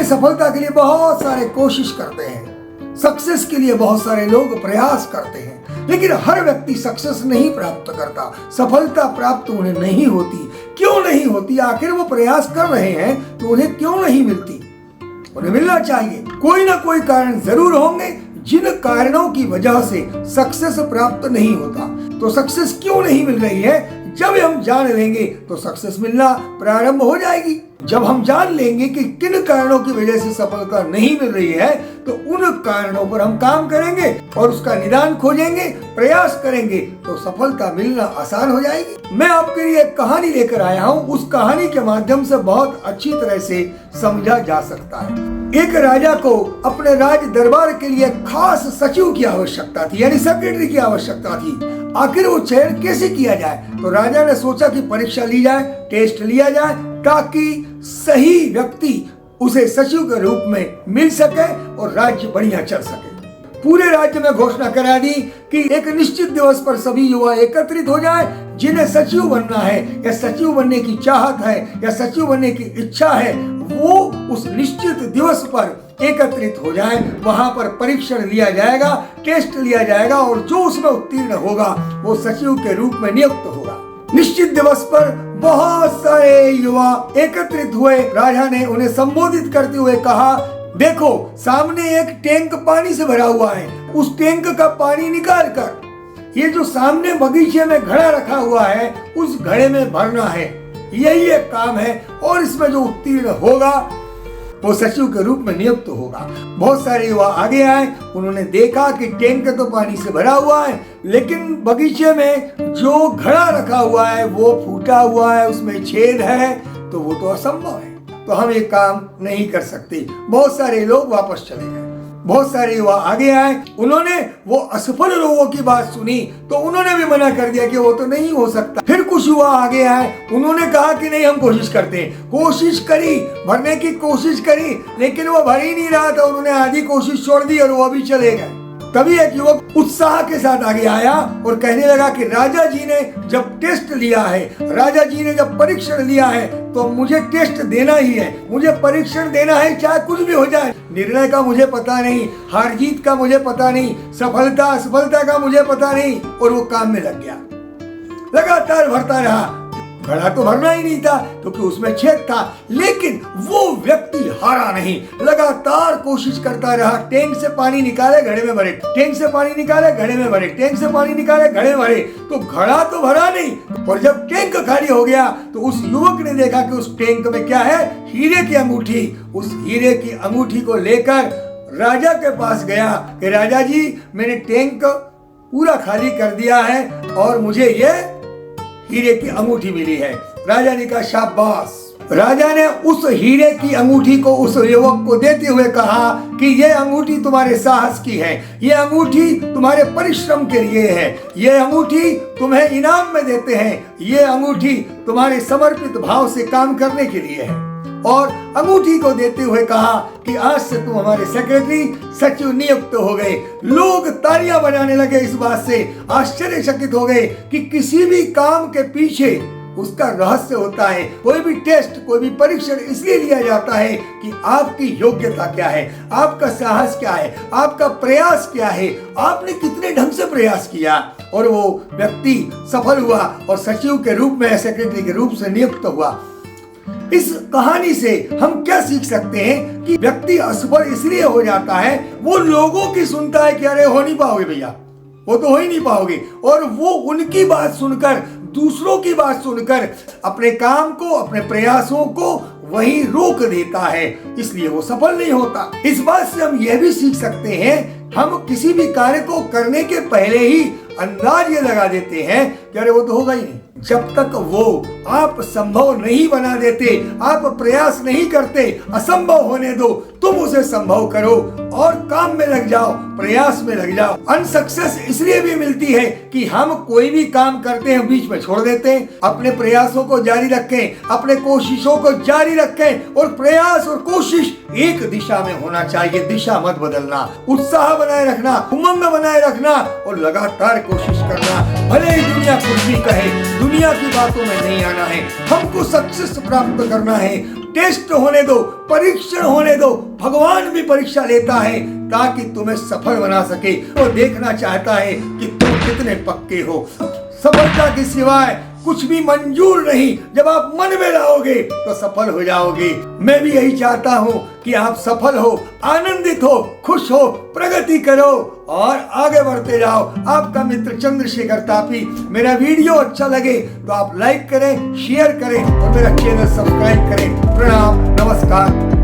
सफलता के लिए बहुत सारे कोशिश करते हैं, सक्सेस के लिए बहुत सारे लोग प्रयास करते हैं, लेकिन हर व्यक्ति सक्सेस नहीं प्राप्त करता, सफलता प्राप्त उन्हें नहीं होती। क्यों नहीं होती? आखिर वो प्रयास कर रहे हैं तो उन्हें क्यों नहीं मिलती? उन्हें मिलना चाहिए। कोई ना कोई कारण जरूर होंगे जिन कारणों की वजह से सक्सेस प्राप्त नहीं होता। तो सक्सेस क्यों नहीं मिल रही है, जब हम जान लेंगे तो सक्सेस मिलना प्रारंभ हो जाएगी। जब हम जान लेंगे कि किन कारणों की वजह से सफलता नहीं मिल रही है, तो उन कारणों पर हम काम करेंगे और उसका निदान खोजेंगे, प्रयास करेंगे, तो सफलता मिलना आसान हो जाएगी। मैं आपके लिए एक कहानी लेकर आया हूँ। उस कहानी के माध्यम से बहुत अच्छी तरह से समझा जा सकता है। एक राजा को अपने राज दरबार के लिए खास सचिव की आवश्यकता थी, यानी सेक्रेटरी की आवश्यकता थी। आखिर वो चयन कैसे किया जाए? तो राजा ने सोचा कि परीक्षा ली जाए, टेस्ट लिया जाए, ताकि सही व्यक्ति उसे सचिव के रूप में मिल सके और राज्य बढ़िया चल सके। पूरे राज्य में घोषणा करा दी कि एक निश्चित दिवस पर सभी युवा एकत्रित हो जाए, जिन्हें सचिव बनना है या सचिव बनने की चाहत है या सचिव बनने की इच्छा है, वो उस निश्चित दिवस पर एकत्रित हो जाए। वहां पर परीक्षण लिया जाएगा, टेस्ट लिया जाएगा और जो उसमें उत्तीर्ण होगा वो सचिव के रूप में नियुक्त होगा। निश्चित दिवस पर बहुत सारे युवा एकत्रित हुए। राजा ने उन्हें संबोधित करते हुए कहा, देखो सामने एक टैंक पानी से भरा हुआ है, उस टैंक का पानी निकाल कर ये जो सामने बगीचे में घड़ा रखा हुआ है उस घड़े में भरना है। यही एक काम है और इसमें जो उत्तीर्ण होगा वो सचिव के रूप में नियुक्त होगा। बहुत सारे युवा आगे आए। उन्होंने देखा कि टैंक तो पानी से भरा हुआ है, लेकिन बगीचे में जो घड़ा रखा हुआ है वो फूटा हुआ है, उसमें छेद है, तो वो तो असंभव है, तो हम ये काम नहीं कर सकते। बहुत सारे लोग वापस चले गए। बहुत सारे युवा आगे आए। उन्होंने वो असफल लोगों की बात सुनी तो उन्होंने भी मना कर दिया कि वो तो नहीं हो सकता। फिर कुछ युवा आगे आए। उन्होंने कहा कि नहीं, हम कोशिश करते हैं। कोशिश करी, भरने की कोशिश करी, लेकिन वो भर ही नहीं रहा था। उन्होंने आधी कोशिश छोड़ दी और वो अभी चले गए। तभी एक युवक उत्साह के साथ आगे आया और कहने लगा कि राजा जी ने जब टेस्ट लिया है, राजा जी ने जब परीक्षण लिया है, तो मुझे टेस्ट देना ही है, मुझे परीक्षण देना है, चाहे कुछ भी हो जाए। निर्णय का मुझे पता नहीं, हार जीत का मुझे पता नहीं, सफलता असफलता का मुझे पता नहीं। और वो काम में लग गया, लगातार भरता रहा। घड़ा तो भरना ही नहीं था क्योंकि उसमें छेद था, लेकिन वो व्यक्ति हारा नहीं, लगातार कोशिश करता रहा। टैंक से पानी निकाले, घड़े में भरे, टैंक से पानी निकाले, घड़े में भरे, टैंक से पानी निकाले, घड़े में भरे, तो घड़ा तो भरा नहीं। और जब टैंक खाली हो गया तो उस युवक ने देखा कि उस टैंक में क्या है, हीरे की अंगूठी। उस हीरे की अंगूठी को लेकर राजा के पास गया कि राजा जी, मैंने टैंक पूरा खाली कर दिया है और मुझे ये हीरे की अंगूठी मिली है। राजा ने कहा शाबाश। राजा ने उस हीरे की अंगूठी को उस युवक को देते हुए कहा कि ये अंगूठी तुम्हारे साहस की है, ये अंगूठी तुम्हारे परिश्रम के लिए है, ये अंगूठी तुम्हें इनाम में देते हैं, ये अंगूठी तुम्हारे समर्पित भाव से काम करने के लिए है। और अंगूठी को देते हुए कहा कि आज से तुम हमारे सेक्रेटरी सचिव नियुक्त हो गए। लोग तालियां बजाने लगे। इस बात से आश्चर्यचकित हो गए कि किसी भी काम के पीछे उसका रहस्य होता है। कोई भी टेस्ट, कोई भी परीक्षण इसलिए लिया जाता है कि आपकी योग्यता क्या है, आपका साहस क्या है, आपका प्रयास क्या है, आपने कितने ढंग से प्रयास किया। और वो व्यक्ति सफल हुआ और सचिव के रूप में, सेक्रेटरी के रूप से नियुक्त हुआ। इस कहानी से हम क्या सीख सकते हैं कि व्यक्ति असफल इसलिए हो जाता है, वो लोगों की सुनता है कि अरे हो नहीं पाओगे भैया, वो तो हो ही नहीं पाओगे, और वो उनकी बात सुनकर, दूसरों की बात सुनकर अपने काम को, अपने प्रयासों को वहीं रोक देता है, इसलिए वो सफल नहीं होता। इस बात से हम यह भी सीख सकते हैं, हम किसी भी कार्य को करने के पहले ही अंदाज ये लगा देते हैं कि अरे वो तो होगा ही नहीं। जब तक वो आप संभव नहीं बना देते, आप प्रयास नहीं करते, असंभव होने दो, तुम उसे संभव करो और काम में लग जाओ, प्रयास में लग जाओ। अनसक्सेस इसलिए भी मिलती है कि हम कोई भी काम करते हैं बीच में छोड़ देते हैं। अपने प्रयासों को जारी रखें, अपने कोशिशों को जारी रखें, और प्रयास और कोशिश एक दिशा में होना चाहिए, दिशा मत बदलना। उत्साह बनाए रखना, उमंग बनाए रखना और लगातार कोशिश करना। भले ही दुनिया कुछ भी कहे, दुनिया की बातों में नहीं आना है। हमको सक्सेस प्राप्त करना है। टेस्ट होने दो, परीक्षण होने दो। भगवान भी परीक्षा लेता है ताकि तुम्हें सफल बना सके। वो देखना चाहता है कि तुम कितने पक्के हो। सफलता के सिवाय कुछ भी मंजूर नहीं। जब आप मन में लाओगे तो सफल हो जाओगे। मैं भी यही चाहता हूँ कि आप सफल हो, आनंदित हो, खुश हो, प्रगति करो और आगे बढ़ते जाओ। आपका मित्र चंद्रशेखर तापी। मेरा वीडियो अच्छा लगे तो आप लाइक करें, शेयर करें और मेरा चैनल सब्सक्राइब करें। प्रणाम, नमस्कार।